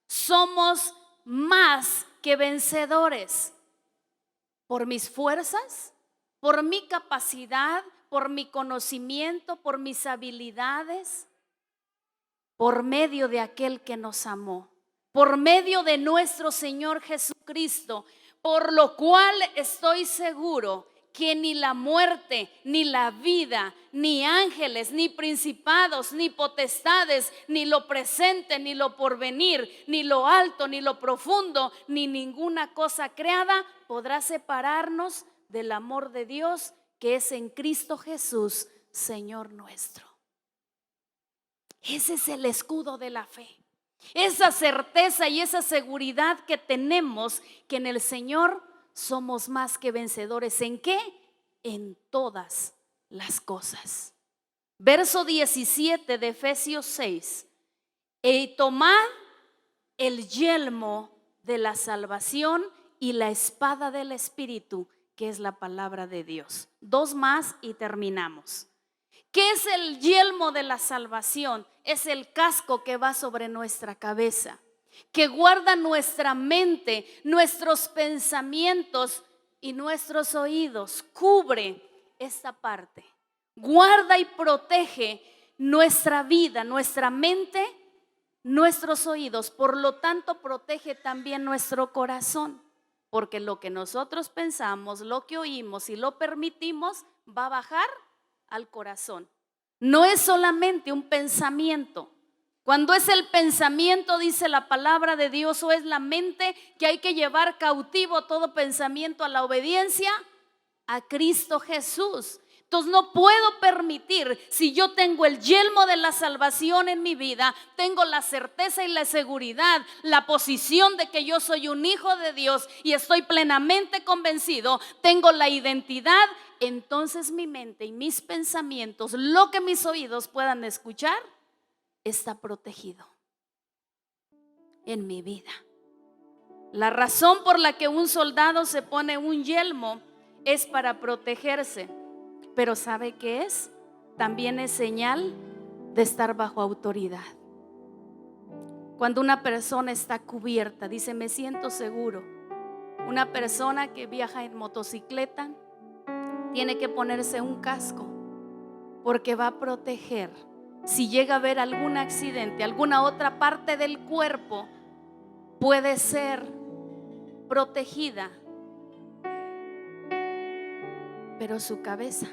somos más que vencedores. ¿Por mis fuerzas? ¿Por mi capacidad? ¿Por mi conocimiento? ¿Por mis habilidades? Por medio de aquel que nos amó, por medio de nuestro Señor Jesucristo, por lo cual estoy seguro que ni la muerte, ni la vida, ni ángeles, ni principados, ni potestades, ni lo presente, ni lo porvenir, ni lo alto, ni lo profundo, ni ninguna cosa creada podrá separarnos del amor de Dios que es en Cristo Jesús, Señor nuestro. Ese es el escudo de la fe, esa certeza y esa seguridad que tenemos que en el Señor somos más que vencedores. ¿En qué? En todas las cosas. Verso 17 de Efesios 6. Y tomad el yelmo de la salvación y la espada del Espíritu, que es la palabra de Dios. 2 más y terminamos. ¿Qué es el yelmo de la salvación? Es el casco que va sobre nuestra cabeza, que guarda nuestra mente, nuestros pensamientos y nuestros oídos. Cubre esta parte, guarda y protege nuestra vida, nuestra mente, nuestros oídos. Por lo tanto, protege también nuestro corazón, porque lo que nosotros pensamos, lo que oímos y lo permitimos va a bajar al corazón. No es solamente un pensamiento. Cuando es el pensamiento, dice la palabra de Dios, o es la mente, que hay que llevar cautivo todo pensamiento a la obediencia a Cristo Jesús. Entonces no puedo permitir, si yo tengo el yelmo de la salvación en mi vida, tengo la certeza y la seguridad, la posición de que yo soy un hijo de Dios y estoy plenamente convencido, tengo la identidad, entonces mi mente y mis pensamientos, lo que mis oídos puedan escuchar, está protegido en mi vida. La razón por la que un soldado se pone un yelmo es para protegerse. Pero ¿sabe qué es? También es señal de estar bajo autoridad. Cuando una persona está cubierta, dice, me siento seguro. Una persona que viaja en motocicleta tiene que ponerse un casco, porque va a proteger. Si llega a haber algún accidente, alguna otra parte del cuerpo puede ser protegida, pero su cabeza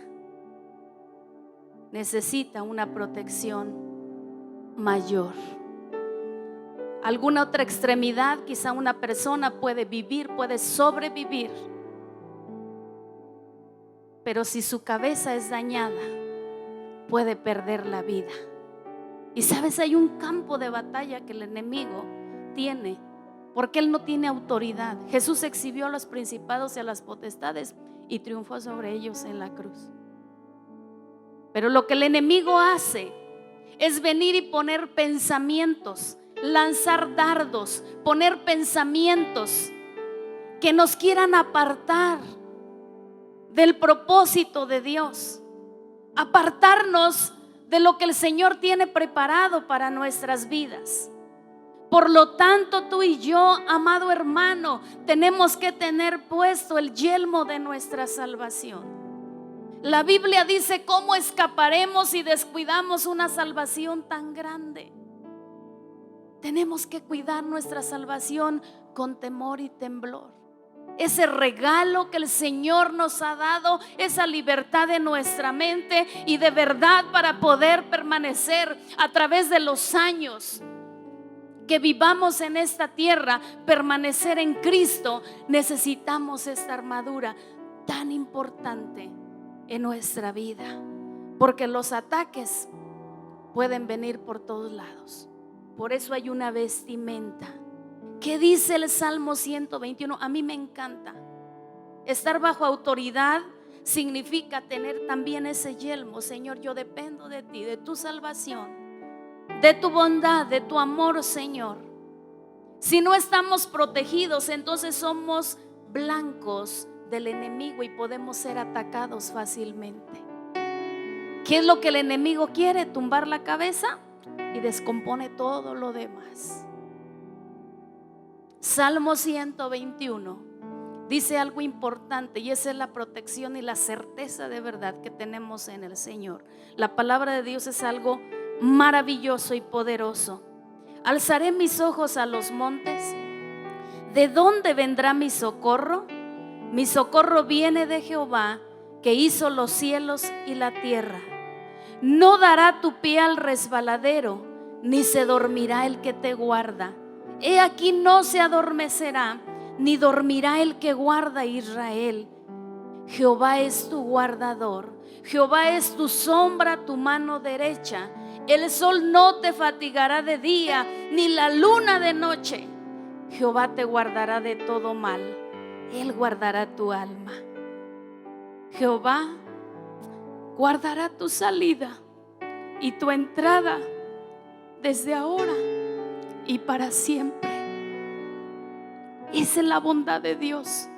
necesita una protección mayor. Alguna otra extremidad, quizá una persona puede vivir, puede sobrevivir, pero si su cabeza es dañada, puede perder la vida. Y sabes, hay un campo de batalla que el enemigo tiene, porque él no tiene autoridad. Jesús exhibió a los principados y a las potestades y triunfó sobre ellos en la cruz. Pero lo que el enemigo hace es venir y poner pensamientos, lanzar dardos, poner pensamientos que nos quieran apartar del propósito de Dios, apartarnos de lo que el Señor tiene preparado para nuestras vidas. Por lo tanto, tú y yo, amado hermano, tenemos que tener puesto el yelmo de nuestra salvación. La Biblia dice, ¿cómo escaparemos si descuidamos una salvación tan grande? Tenemos que cuidar nuestra salvación con temor y temblor. Ese regalo que el Señor nos ha dado, esa libertad de nuestra mente y de verdad para poder permanecer a través de los años que vivamos en esta tierra, permanecer en Cristo, necesitamos esta armadura tan importante en nuestra vida, porque los ataques pueden venir por todos lados. Por eso hay una vestimenta. ¿Qué dice el Salmo 121? A mí me encanta. Estar bajo autoridad significa tener también ese yelmo. Señor, yo dependo de ti, de tu salvación, de tu bondad, de tu amor, Señor. Si no estamos protegidos, entonces somos blancos del enemigo y podemos ser atacados fácilmente. ¿Qué es lo que el enemigo quiere? Tumbar la cabeza y descompone todo lo demás. Salmo 121 dice algo importante, y esa es la protección y la certeza de verdad que tenemos en el Señor. La palabra de Dios es algo maravilloso y poderoso. Alzaré mis ojos a los montes. ¿De dónde vendrá mi socorro? Mi socorro viene de Jehová, que hizo los cielos y la tierra. No dará tu pie al resbaladero, ni se dormirá el que te guarda. He aquí no se adormecerá, ni dormirá el que guarda a Israel. Jehová es tu guardador, Jehová es tu sombra, tu mano derecha. El sol no te fatigará de día, ni la luna de noche. Jehová te guardará de todo mal, Él guardará tu alma. Jehová guardará tu salida y tu entrada desde ahora y para siempre. Esa es la bondad de Dios.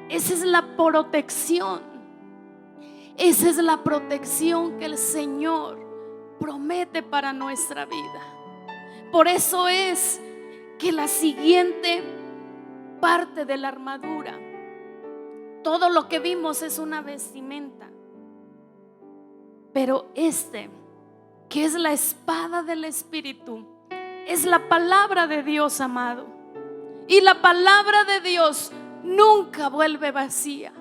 Esa es la protección. Esa es la protección que el Señor promete para nuestra vida. Por eso es que la siguiente parte de la armadura, todo lo que vimos es una vestimenta, pero que es la espada del Espíritu, es la palabra de Dios, amado. Y la palabra de Dios nunca vuelve vacía.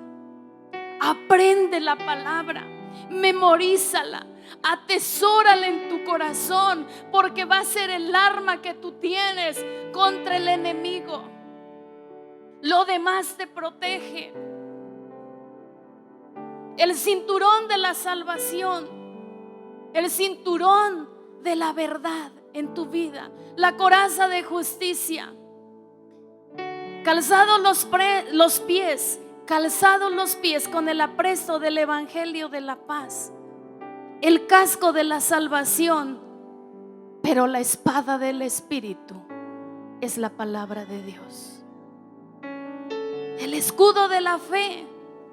Aprende la palabra, memorízala, atesórala en tu corazón, porque va a ser el arma que tú tienes contra el enemigo. Lo demás te protege. El cinturón de la salvación, el cinturón de la verdad en tu vida, la coraza de justicia, calzados los pies con el apresto del evangelio de la paz, el casco de la salvación, pero la espada del Espíritu es la palabra de Dios. El escudo de la fe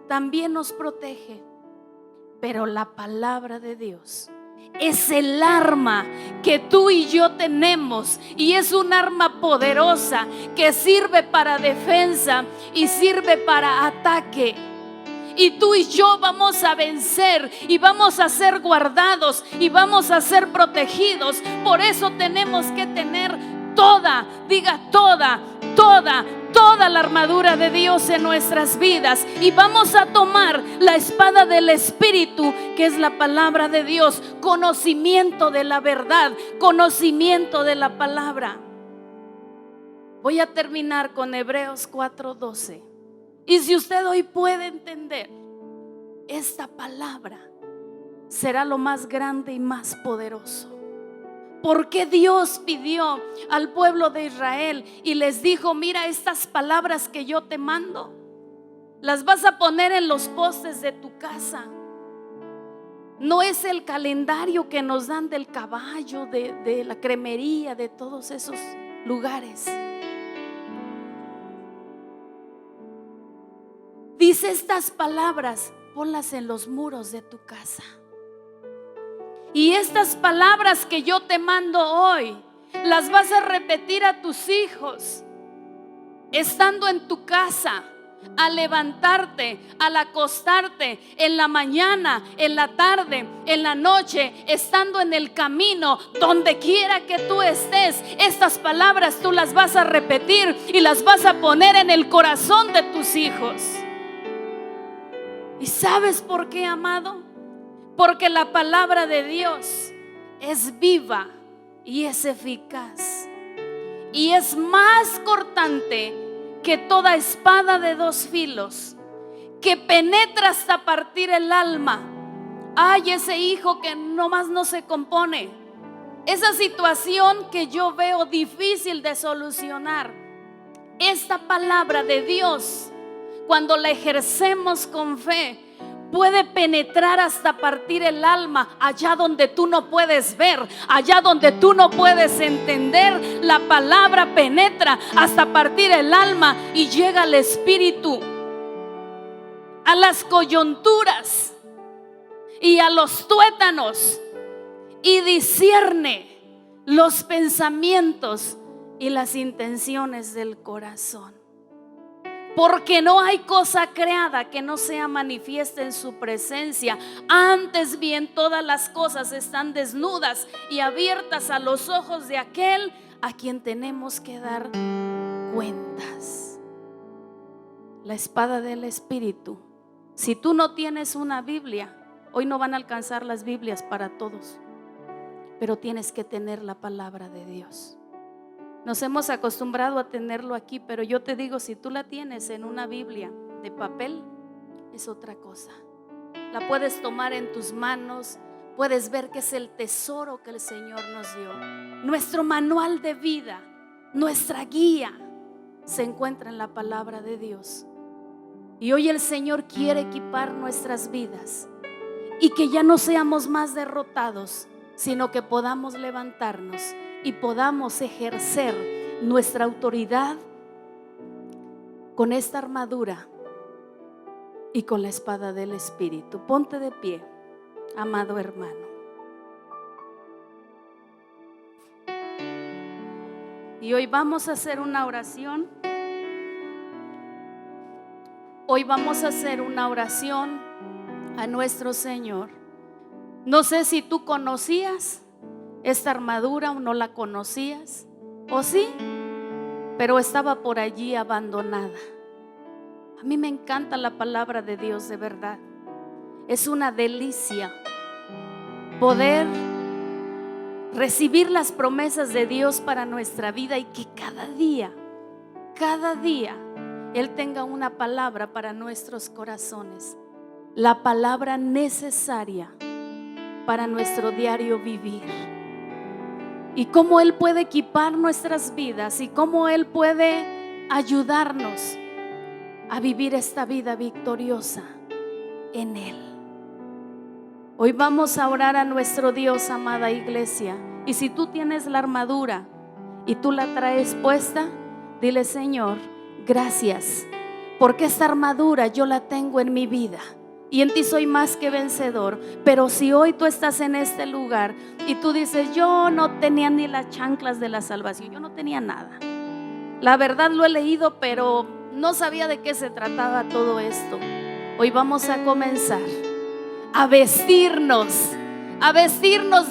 también nos protege, pero la palabra de Dios es el arma que tú y yo tenemos, y es un arma poderosa que sirve para defensa y sirve para ataque. Y tú y yo vamos a vencer y vamos a ser guardados y vamos a ser protegidos. Por eso tenemos que tener toda la armadura de Dios en nuestras vidas, y vamos a tomar la espada del Espíritu, que es la palabra de Dios, conocimiento de la verdad, conocimiento de la palabra. Voy a terminar con Hebreos 4:12. Y si usted hoy puede entender esta palabra, será lo más grande y más poderoso. Porque Dios pidió al pueblo de Israel y les dijo: mira, estas palabras que yo te mando, las vas a poner en los postes de tu casa. No es el calendario que nos dan del caballo, de la cremería, de todos esos lugares. Dice: estas palabras ponlas en los muros de tu casa. Y estas palabras que yo te mando hoy, las vas a repetir a tus hijos, estando en tu casa, al levantarte, al acostarte, en la mañana, en la tarde, en la noche, estando en el camino, donde quiera que tú estés. Estas palabras tú las vas a repetir y las vas a poner en el corazón de tus hijos. ¿Y sabes por qué, amado? Porque la palabra de Dios es viva y es eficaz, y es más cortante que toda espada de dos filos, que penetra hasta partir el alma. Ay, ese hijo que nomás no se compone, esa situación que yo veo difícil de solucionar. Esta palabra de Dios, cuando la ejercemos con fe, puede penetrar hasta partir el alma, allá donde tú no puedes ver, allá donde tú no puedes entender. La palabra penetra hasta partir el alma y llega al espíritu, a las coyunturas y a los tuétanos, y discierne los pensamientos y las intenciones del corazón. Porque no hay cosa creada que no sea manifiesta en su presencia. Antes bien, todas las cosas están desnudas y abiertas a los ojos de aquel a quien tenemos que dar cuentas. La espada del Espíritu. Si tú no tienes una Biblia, hoy no van a alcanzar las Biblias para todos, pero tienes que tener la palabra de Dios. Nos hemos acostumbrado a tenerlo aquí, pero yo te digo, si tú la tienes en una Biblia de papel, es otra cosa. La puedes tomar en tus manos, puedes ver que es el tesoro que el Señor nos dio. Nuestro manual de vida, nuestra guía, se encuentra en la palabra de Dios. Y hoy el Señor quiere equipar nuestras vidas y que ya no seamos más derrotados, sino que podamos levantarnos y podamos ejercer nuestra autoridad con esta armadura y con la espada del Espíritu. Ponte de pie, amado hermano. Y hoy vamos a hacer una oración. Hoy vamos a hacer una oración a nuestro Señor. No sé si tú conocías esta armadura o no la conocías, o sí, pero estaba por allí abandonada. A mí me encanta la palabra de Dios, de verdad. Es una delicia poder recibir las promesas de Dios para nuestra vida y que cada día Él tenga una palabra para nuestros corazones, la palabra necesaria para nuestro diario vivir. Y cómo Él puede equipar nuestras vidas y cómo Él puede ayudarnos a vivir esta vida victoriosa en Él. Hoy vamos a orar a nuestro Dios, amada iglesia. Y si tú tienes la armadura y tú la traes puesta, dile: Señor, gracias, porque esta armadura yo la tengo en mi vida y en ti soy más que vencedor. Pero si hoy tú estás en este lugar y tú dices: yo no tenía ni las chanclas de la salvación, yo no tenía nada, la verdad lo he leído, pero no sabía de qué se trataba todo esto. Hoy vamos a comenzar a vestirnos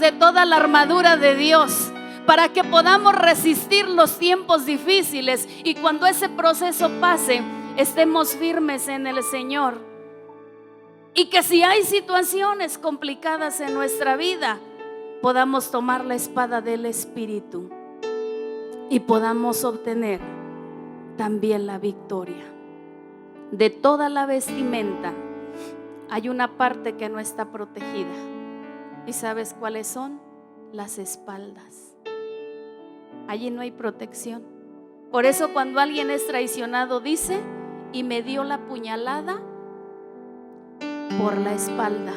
de toda la armadura de Dios, para que podamos resistir los tiempos difíciles y cuando ese proceso pase, estemos firmes en el Señor. Y que si hay situaciones complicadas en nuestra vida, podamos tomar la espada del Espíritu y podamos obtener también la victoria. De toda la vestimenta hay una parte que no está protegida. ¿Y sabes cuáles son? Las espaldas. Allí no hay protección. Por eso cuando alguien es traicionado dice: y me dio la puñalada por la espalda.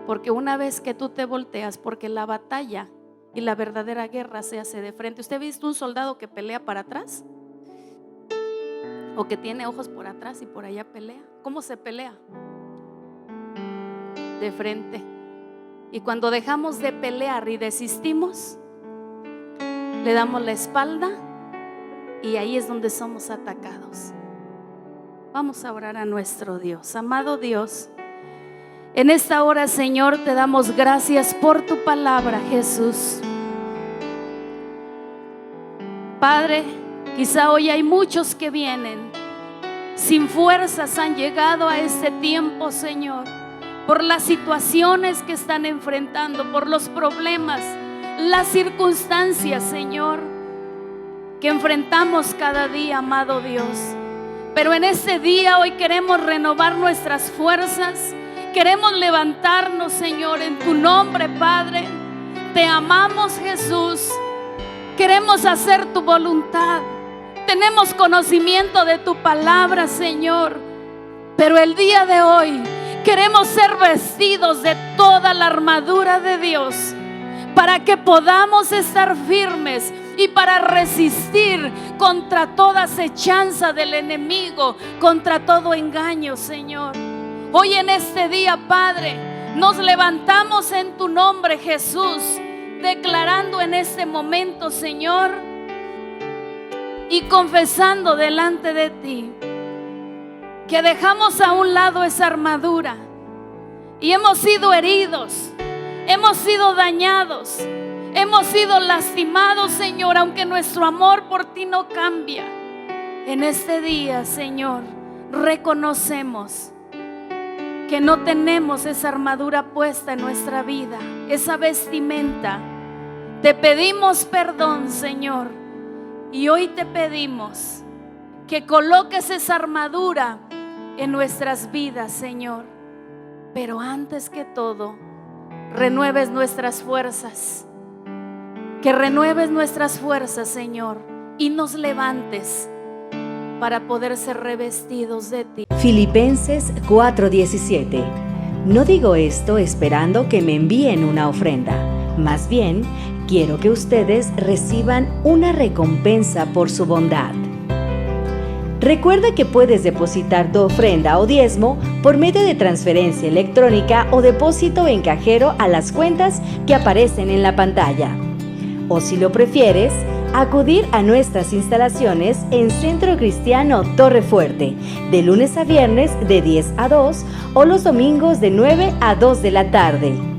Porque una vez que tú te volteas, porque la batalla y la verdadera guerra se hace de frente. ¿Usted ha visto un soldado que pelea para atrás? O que tiene ojos por atrás y por allá pelea. ¿Cómo se pelea? De frente. Y cuando dejamos de pelear y desistimos, le damos la espalda y ahí es donde somos atacados. Vamos a orar a nuestro Dios. Amado Dios, en esta hora, Señor, te damos gracias por tu palabra, Jesús. Padre, quizá hoy hay muchos que vienen sin fuerzas, han llegado a este tiempo, Señor, por las situaciones que están enfrentando, por los problemas, las circunstancias, Señor, que enfrentamos cada día, amado Dios. Pero en este día hoy queremos renovar nuestras fuerzas, queremos levantarnos, Señor, en tu nombre, Padre. Te amamos, Jesús, queremos hacer tu voluntad, tenemos conocimiento de tu palabra, Señor. Pero el día de hoy queremos ser vestidos de toda la armadura de Dios, para que podamos estar firmes y para resistir contra toda acechanza del enemigo, contra todo engaño, Señor. Hoy en este día, Padre, nos levantamos en tu nombre, Jesús, declarando en este momento, Señor, y confesando delante de ti que dejamos a un lado esa armadura y hemos sido heridos, hemos sido dañados, hemos sido lastimados, Señor, aunque nuestro amor por ti no cambia. En este día, Señor, reconocemos que no tenemos esa armadura puesta en nuestra vida, esa vestimenta. Te pedimos perdón, Señor, y hoy te pedimos que coloques esa armadura en nuestras vidas, Señor. Pero antes que todo, renueves nuestras fuerzas. Que renueves nuestras fuerzas, Señor, y nos levantes para poder ser revestidos de ti. Filipenses 4:17. No digo esto esperando que me envíen una ofrenda, más bien quiero que ustedes reciban una recompensa por su bondad. Recuerda que puedes depositar tu ofrenda o diezmo por medio de transferencia electrónica o depósito en cajero a las cuentas que aparecen en la pantalla. O si lo prefieres, acudir a nuestras instalaciones en Centro Cristiano Torre Fuerte, de lunes a viernes de 10 a 2 o los domingos de 9 a 2 de la tarde.